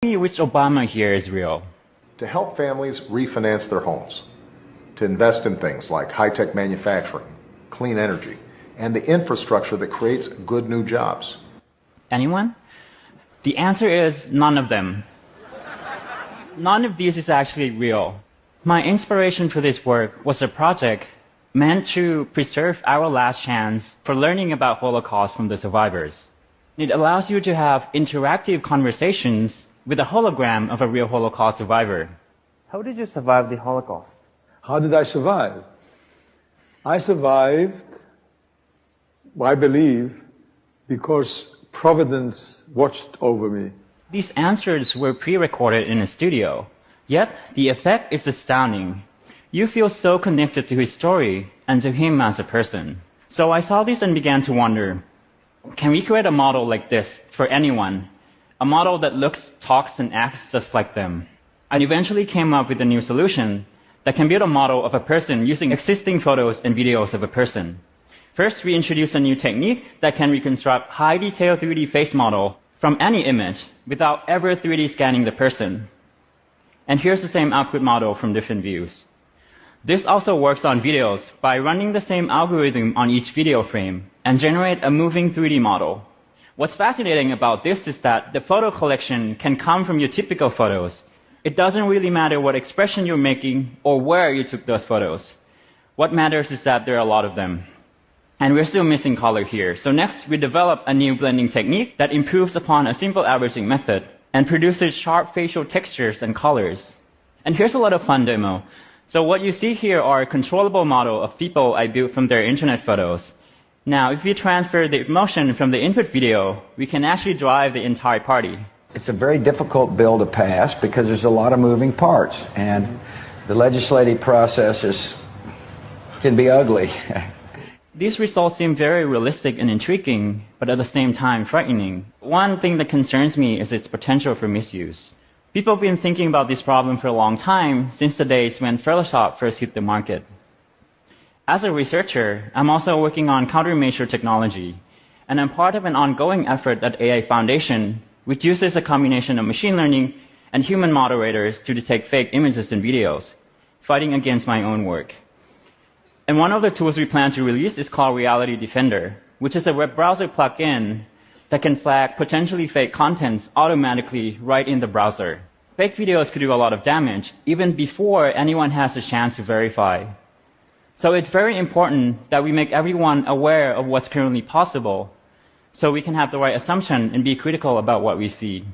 me which Obama here is real. To help families refinance their homes, to invest in things like high-tech manufacturing, clean energy, and the infrastructure that creates good new jobs. Anyone? The answer is none of them. None of these is actually real. My inspiration for this work was a project meant to preserve our last chance for learning about Holocaust from the survivors. It allows you to have interactive conversations with a hologram of a real Holocaust survivor. How did you survive the Holocaust? How did I survive? I survived, I believe, because Providence watched over me. These answers were pre-recorded in a studio, yet the effect is astounding. You feel so connected to his story and to him as a person. So I saw this and began to wonder, can we create a model like this for anyone? A model that looks, talks, and acts just like them. I eventually came up with a new solution that can build a model of a person using existing photos and videos of a person. First, we introduced a new technique that can reconstruct high-detail 3D face model from any image without ever 3D scanning the person. And here's the same output model from different views. This also works on videos by running the same algorithm on each video frame and generate a moving 3D model. What's fascinating about this is that the photo collection can come from your typical photos. It doesn't really matter what expression you're making or where you took those photos. What matters is that there are a lot of them. And we're still missing color here. So next, we develop a new blending technique that improves upon a simple averaging method and produces sharp facial textures and colors. And here's a lot of fun demo. So what you see here are a controllable model of people I built from their internet photos. Now, if we transfer the motion from the input video, we can actually drive the entire party. It's a very difficult bill to pass because there's a lot of moving parts, and the legislative process can be ugly. These results seem very realistic and intriguing, but at the same time frightening. One thing that concerns me is its potential for misuse. People have been thinking about this problem for a long time, since the days when Photoshop first hit the market. As a researcher, I'm also working on countermeasure technology, and I'm part of an ongoing effort at AI Foundation, which uses a combination of machine learning and human moderators to detect fake images and videos, fighting against my own work. And one of the tools we plan to release is called Reality Defender, which is a web browser plugin that can flag potentially fake contents automatically right in the browser. Fake videos could do a lot of damage, even before anyone has a chance to verify. So it's very important that we make everyone aware of what's currently possible, so we can have the right assumption and be critical about what we see.